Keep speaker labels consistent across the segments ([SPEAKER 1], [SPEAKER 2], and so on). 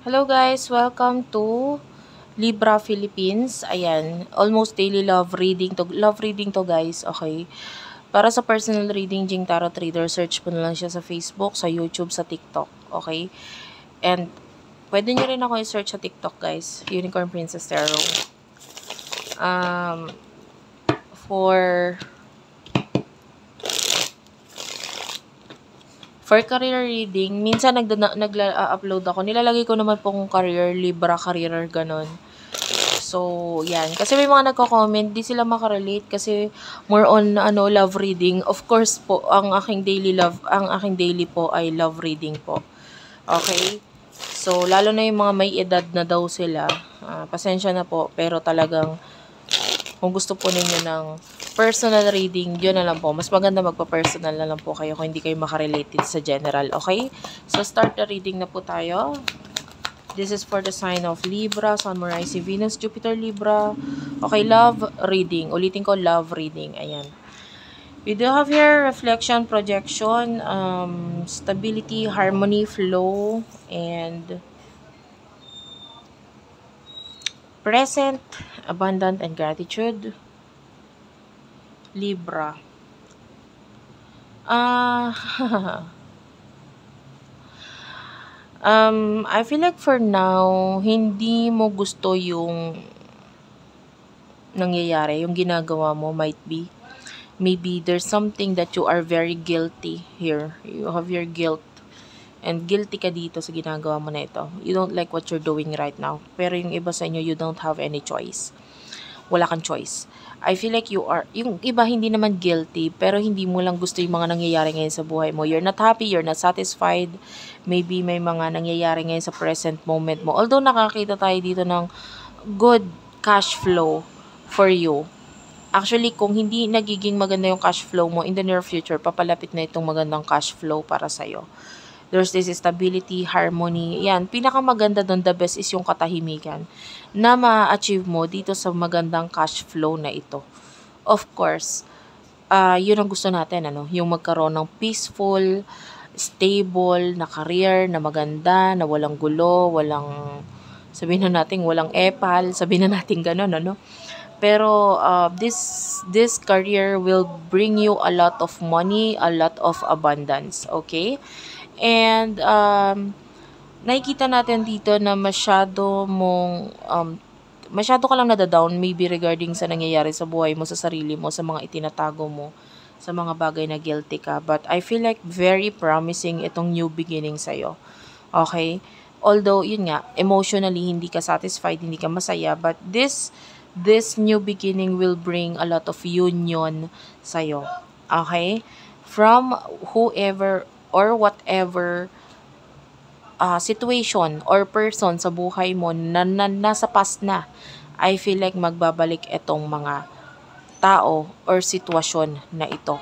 [SPEAKER 1] Hello guys, welcome to Libra Philippines. Ayan, almost daily love reading to guys, okay? Para sa personal reading, Jing Tarot Reader, search po na lang siya sa Facebook, sa YouTube, sa TikTok, okay? And pwede nyo rin ako i-search sa TikTok guys, Unicorn Princess Tarot. Um, for For career reading, minsan nagla-upload ako. Nilalagay ko naman pong career, Libra career, ganon. So, yan. Kasi may mga nagko-comment, di sila makarelate kasi more on love reading. Of course po, ang aking daily po ay love reading po. Okay? So, lalo na yung mga may edad na daw sila. Pasensya na po, pero talagang kung gusto po ninyo ng personal reading, yun na lang po. Mas maganda magpa-personal na lang po kayo kung hindi kayo makarelated sa general. Okay? So, start the reading na po tayo. This is for the sign of Libra, Sun, Moon, Rising, Venus, Jupiter, Libra. Okay, love reading. Ulitin ko, love reading. Ayan. We do have here reflection, projection, stability, harmony, flow, and present, abundant, and gratitude. Libra. I feel like for now, hindi mo gusto yung nangyayari, yung ginagawa mo might be. Maybe there's something that you are very guilty here. You have your guilt. And guilty ka dito sa ginagawa mo na ito. You don't like what you're doing right now. Pero yung iba sa inyo, you don't have any choice. Wala kang choice. I feel like yung iba hindi naman guilty, pero hindi mo lang gusto yung mga nangyayari ngayon sa buhay mo. You're not happy, you're not satisfied. Maybe may mga nangyayari ngayon sa present moment mo. Although nakakita tayo dito ng good cash flow for you. Actually, kung hindi nagiging maganda yung cash flow mo in the near future, papalapit na itong magandang cash flow para sa'yo. There's this stability, harmony. Yan, pinakamaganda doon, the best is yung katahimikan na ma-achieve mo dito sa magandang cash flow na ito. Of course, yun ang gusto natin, yung magkaroon ng peaceful, stable na career, na maganda, na walang gulo, sabihin na natin, walang epal, sabihin na natin ganun, Pero this career will bring you a lot of money, a lot of abundance, okay? And nakikita natin dito na masyado ka lang nadadown maybe regarding sa nangyayari sa buhay mo, sa sarili mo, sa mga itinatago mo, sa mga bagay na guilty ka. But I feel like very promising itong new beginning sa'yo. Okay? Although, yun nga, emotionally, hindi ka satisfied, hindi ka masaya, but this new beginning will bring a lot of union sa'yo. Okay? From whoever or whatever situation or person sa buhay mo na nasa past na, I feel like magbabalik itong mga tao or sitwasyon na ito.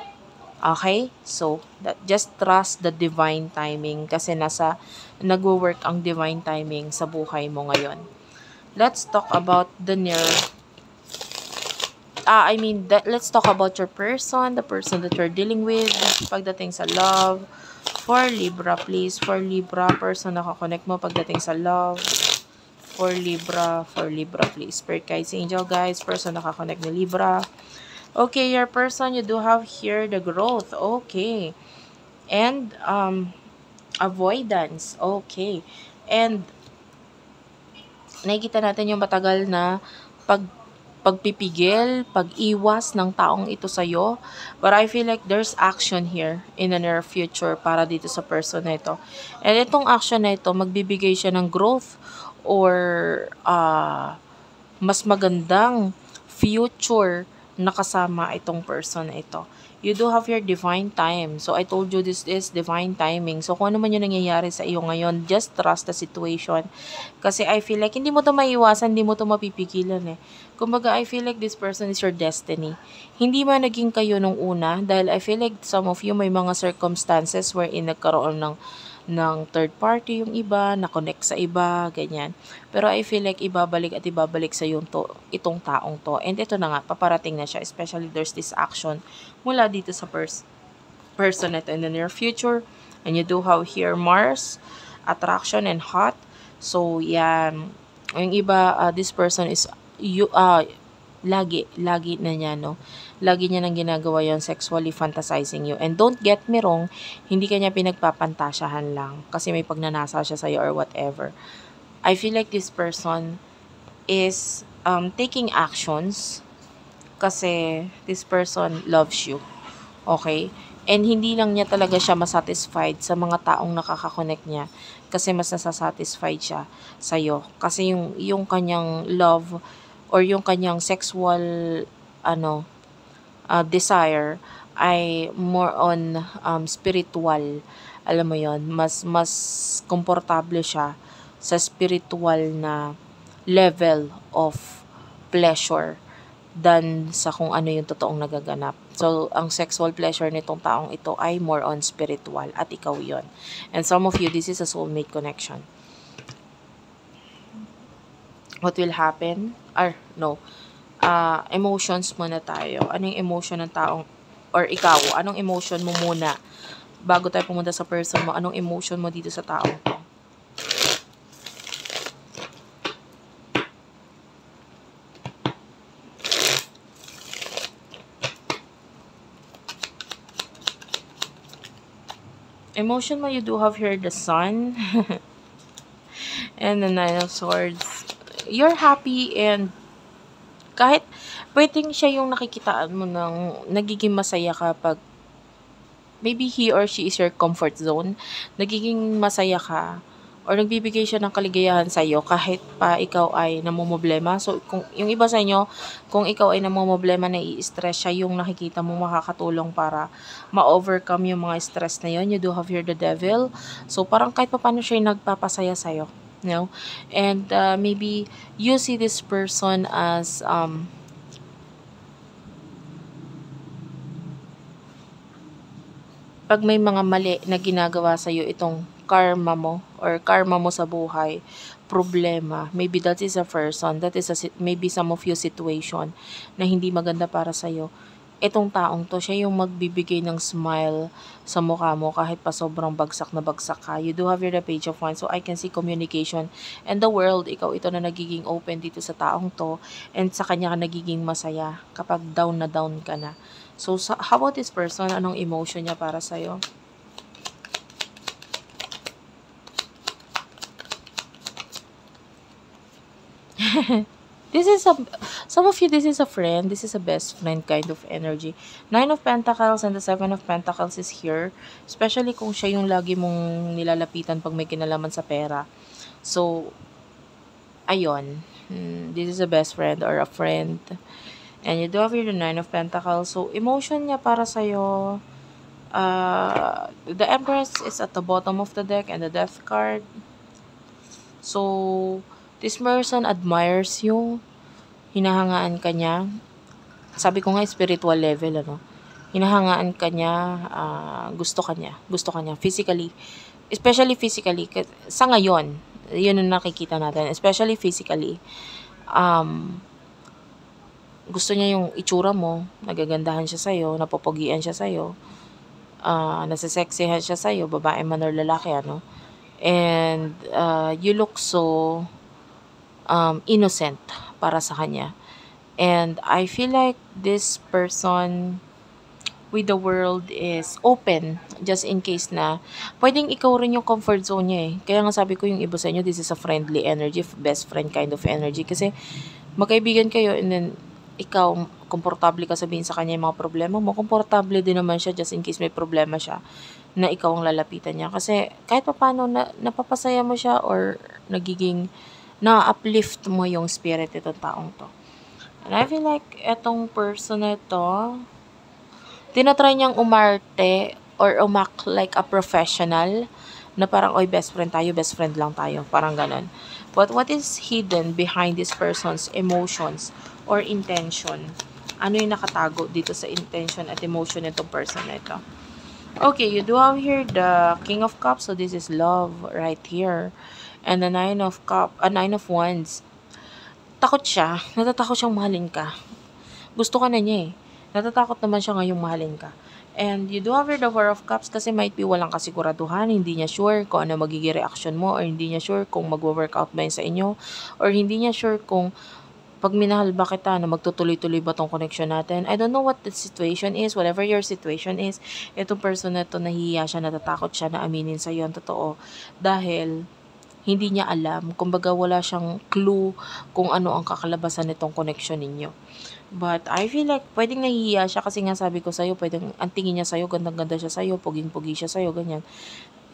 [SPEAKER 1] Okay? So, just trust the divine timing kasi nagwo-work ang divine timing sa buhay mo ngayon. Let's talk about let's talk about your person, the person that you're dealing with, pagdating sa love. For Libra, please. For Libra, person na kakonect mo pagdating sa love. For Libra, please. Spirit guides, angel guides, person na kakonect ni Libra. Okay, your person, you do have here the growth. Okay. And, avoidance. Okay. And, nakikita natin yung matagal na pagpipigil, pag-iwas ng taong ito sa'yo. But I feel like there's action here in the near future para dito sa person na ito. And itong action na ito, magbibigay siya ng growth or mas magandang future na kasama itong person na ito. You do have your divine time. So, I told you this is divine timing. So, kung ano man yung nangyayari sa iyo ngayon, just trust the situation. Kasi I feel like hindi mo to maiiwasan, hindi mo to mapipigilan eh. Kumbaga, I feel like this person is your destiny. Hindi man naging kayo nung una, dahil I feel like some of you may mga circumstances wherein nagkaroon ng third party yung iba, na-connect sa iba, ganyan. Pero I feel like ibabalik sa itong taong to. And ito na nga, paparating na siya. Especially there's this action mula dito sa person na ito in the near future. And you do have here Mars, attraction and hot. So, yan. Yung iba, this person is, you, lagi na niya, no? Lagi niya nang ginagawa yon, sexually fantasizing you. And don't get me wrong, hindi kanya pinagpapantasyahan lang kasi may pagnanasa siya sa'yo or whatever. I feel like this person is taking actions kasi this person loves you. Okay? And hindi lang niya talaga siya masatisfied sa mga taong nakaka-connect niya kasi mas nasasatisfied siya sa'yo. Kasi yung kanyang love or yung kanyang sexual ano desire ay more on spiritual. Alam mo yon, mas komportable siya sa spiritual na level of pleasure than sa kung ano yung totoong nagaganap. So, ang sexual pleasure nitong taong ito ay more on spiritual at ikaw yon. And some of you, this is a soulmate connection. What will happen? Or, no. Emotions muna tayo. Ano yung emotion ng taong, or ikaw, anong emotion mo muna bago tayo pumunta sa person mo? Anong emotion mo dito sa taong to? Emotion mo, you do have here the Sun and the Nine of Swords. You're happy and kahit pwedeng siya yung nakikitaan mo ng nagiging masaya ka pag maybe he or she is your comfort zone. Nagiging masaya ka or nagbibigay siya ng kaligayahan sa iyo kahit pa ikaw ay namomroblema. So, kung yung iba sa inyo, kung ikaw ay namomroblema, nai-stress siya, yung nakikita mo makakatulong para ma-overcome yung mga stress na yun. You do have here the devil. So, parang kahit pa paano siya yung nagpapasaya sa iyo. You know? And maybe you see this person as pag may mga mali na ginagawa sa iyo itong karma mo or karma mo sa buhay, problema, maybe that is a person, that is maybe some of your situation na hindi maganda para sa iyo. Itong taong to, siya yung magbibigay ng smile sa mukha mo kahit pa sobrang bagsak na bagsak ka. You do have your the Page of Wands, so I can see communication and the world, ikaw ito na nagiging open dito sa taong to and sa kanya ka nagiging masaya kapag down na down ka na. So, how about this person? Anong emotion niya para sa'yo? This is some of you, this is a friend, this is a best friend kind of energy. Nine of Pentacles and the Seven of Pentacles is here. Especially kung siya yung lagi mong nilalapitan pag may kinalaman sa pera. So, ayun. This is a best friend or a friend. And you do have here the Nine of Pentacles. So, emotion niya para sa'yo. The Empress is at the bottom of the deck and the Death card. So, this person admires you. Hinahangaan ka niya. Sabi ko nga, spiritual level, ano. Hinahangaan ka niya. Gusto ka niya. Gusto ka niya. Physically. Especially physically. Sa ngayon, yun ang nakikita natin. Especially physically. Gusto niya yung itsura mo. Nagagandahan siya sa'yo. Napopogian siya sa'yo. Nasisexihan siya sa'yo. Babae man or lalaki, ano. And you look so innocent para sa kanya. And I feel like this person with the world is open just in case na pwedeng ikaw rin yung comfort zone niya eh. Kaya nga sabi ko yung iba sa inyo, this is a friendly energy, best friend kind of energy. Kasi magkaibigan kayo and then ikaw, komportable ka sabihin sa kanya yung mga problema mo. Komportable din naman siya just in case may problema siya na ikaw ang lalapitan niya. Kasi kahit pa paano napapasaya mo siya or nagiging na-uplift mo yung spirit itong taong to. And I feel like etong person na ito, tinatry niyang umarte or umact like a professional na parang, oy, best friend lang tayo. Parang ganon. But what is hidden behind this person's emotions or intention? Ano yung nakatago dito sa intention at emotion nitong person na ito? Okay, you do have here the King of Cups. So this is love right here. And the Nine of Wands. Takot siya. Natatakot siyang mahalin ka. Gusto ka na niya eh. Natatakot naman siya ngayong mahalin ka. And you do have here the Four of Cups kasi might be walang kasiguraduhan, hindi niya sure kung ano magiging reaction mo, or hindi niya sure kung magwo-workout ba yun sa inyo, or hindi niya sure kung pag minahal ba kita na magtutuloy-tuloy ba tong connection natin. I don't know what the situation is, whatever your situation is, itong person na to nahihiya siya, natatakot siya na aminin sa'yo ang totoo dahil hindi niya alam, kumbaga wala siyang clue kung ano ang kakalabasan nitong connection ninyo. But I feel like pwedeng nahihiya siya kasi nga sabi ko sa'yo, pwedeng ang tingin niya sa'yo, gandang-ganda siya sa'yo, puging-pugi siya sa'yo, ganyan.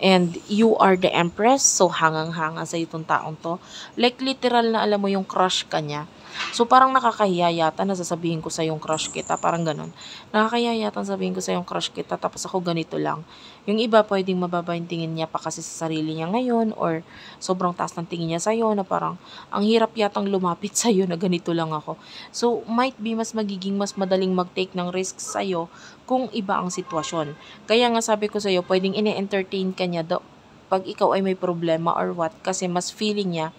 [SPEAKER 1] And you are the empress, so hangang-hanga sa itong taong to. Like literal na alam mo yung crush ka niya. So parang nakakahiya yata na sasabihin ko sa yung crush kita, parang ganun. Nakakahiya yata sabihin ko sa yung crush kita tapos ako ganito lang. Yung iba pwedeng mababa yung tingin niya pa kasi sa sarili niya ngayon, or sobrang taas ng tingin niya sa'yo na parang ang hirap yatang lumapit sa'yo na ganito lang ako. So might be mas magiging mas madaling mag-take ng risk sa'yo kung iba ang sitwasyon. Kaya nga sabi ko sa'yo, pwedeng ine-entertain ka niya pag ikaw ay may problema or what, kasi mas feeling niya,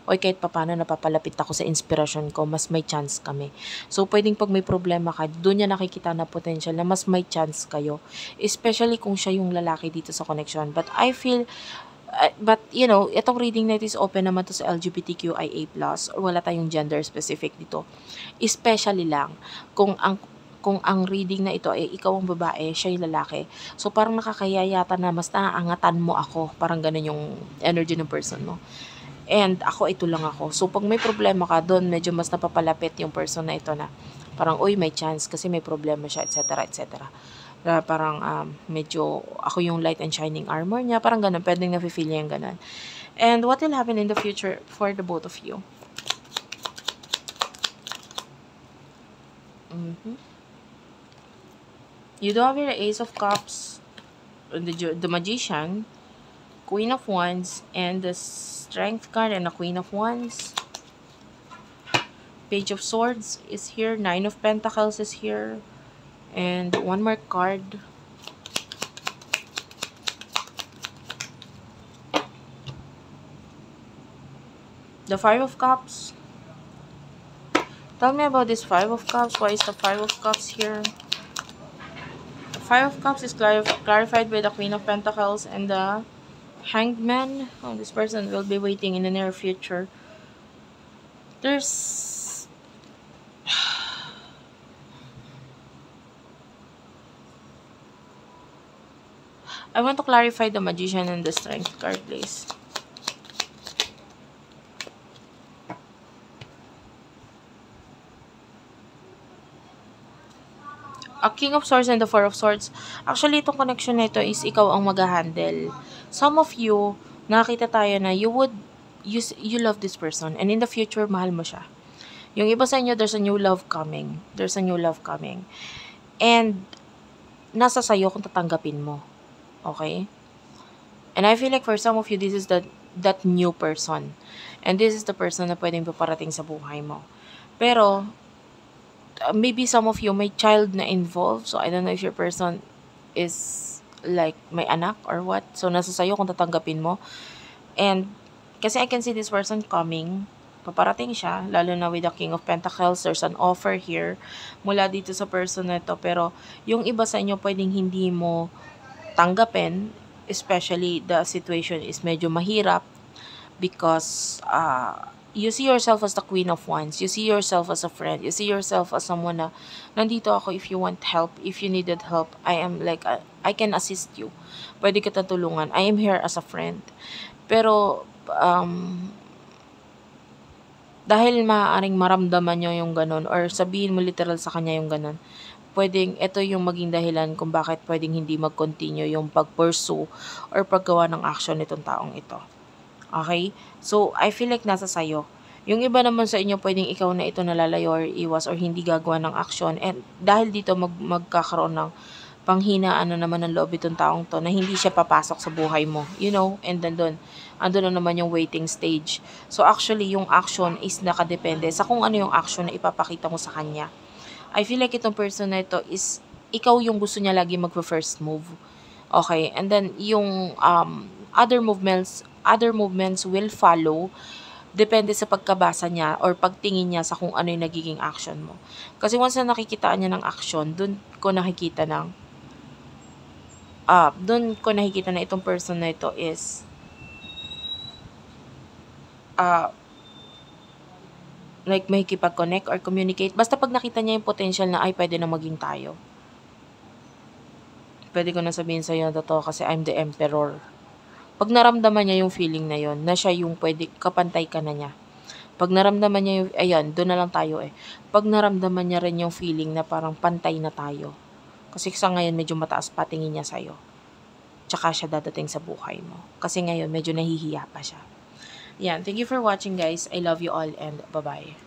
[SPEAKER 1] oy kahit papano napapalapit ako sa inspirasyon ko, mas may chance kami. So, pwedeng pag may problema ka, doon niya nakikita na potential na mas may chance kayo. Especially kung siya yung lalaki dito sa connection. But I feel, but you know, itong reading na ito is open naman to sa LGBTQIA+, or wala tayong gender specific dito. Especially lang, kung ang reading na ito ay ikaw ang babae, siya yung lalaki. So, parang nakakaya yata na mas naaangatan mo ako. Parang ganun yung energy ng person mo. And ako, ito lang ako. So, pag may problema ka doon, medyo mas napapalapit yung person na ito na parang, uy, may chance kasi may problema siya, etc. etc. Na parang medyo ako yung light and shining armor niya. Parang ganun. Pwedeng na-feel niya yung ganun. And what will happen in the future for the both of you? You do have your Ace of Cups, the Magician, Queen of Wands, and the Strength card, and the Queen of Wands. Page of Swords is here. Nine of Pentacles is here. And one more card. The Five of Cups. Tell me about this Five of Cups. Why is the Five of Cups here? The Five of Cups is clarified by the Queen of Pentacles and the Hanged Man. Oh, this person will be waiting in the near future. There's... I want to clarify the Magician and the Strength card, please. A King of Swords and the Four of Swords. Actually, itong connection na ito is ikaw ang mag-handle. Some of you, nakita tayo na you love this person, and in the future, mahal mo siya. Yung iba sa inyo, there's a new love coming. There's a new love coming. And, nasa sayo kung tatanggapin mo. Okay? And I feel like for some of you, this is that new person. And this is the person na pwedeng paparating sa buhay mo. Pero, maybe some of you may child na involved. So, I don't know if your person is like may anak or what. So, nasa sayo kung tatanggapin mo. And, kasi I can see this person coming. Paparating siya. Lalo na with the King of Pentacles. There's an offer here mula dito sa person na ito. Pero, yung iba sa inyo pwedeng hindi mo tanggapin. Especially, the situation is medyo mahirap. Because, you see yourself as the Queen of Wands. You see yourself as a friend. You see yourself as someone na, nandito ako if you want help. If you needed help, I am like, I can assist you. Pwede kita tulungan. I am here as a friend. Pero, dahil maaaring maramdaman nyo yung ganun, or sabihin mo literal sa kanya yung ganun, pwedeng, ito yung maging dahilan kung bakit pwedeng hindi mag-continue yung pag-pursue or paggawa ng action nitong taong ito. Okay? So, I feel like nasa sayo. Yung iba naman sa inyo, pwedeng ikaw na ito nalalayo or iwas or hindi gagawa ng action. And dahil dito, magkakaroon ng panghinaan na naman ng loob itong taong to na hindi siya papasok sa buhay mo. You know? And then andun na naman yung waiting stage. So, actually, yung action is nakadepende sa kung ano yung action na ipapakita mo sa kanya. I feel like itong person na ito is, ikaw yung gusto niya lagi mag-first move. Okay? And then, yung other movements will follow depende sa pagkabasa niya or pagtingin niya sa kung ano yung nagiging action mo. Kasi once na nakikita niya ng action, dun ko nakikita ng doon ko nakikita na itong person na ito is, like, makikipag-connect or communicate. Basta pag nakita niya yung potential na, ay, pwede na maging tayo. Pwede ko na sabihin sa'yo na totoo kasi I'm the emperor. Pag naramdaman niya yung feeling na yon, na siya yung pwede, kapantay ka na niya. Pag naramdaman niya yung, ayan, doon na lang tayo eh. Pag naramdaman niya rin yung feeling na parang pantay na tayo. Kasi sa ngayon, medyo mataas pa tingin niya sa'yo. Tsaka siya dadating sa buhay mo. Kasi ngayon, medyo nahihiya pa siya. Yan, thank you for watching guys. I love you all and bye-bye.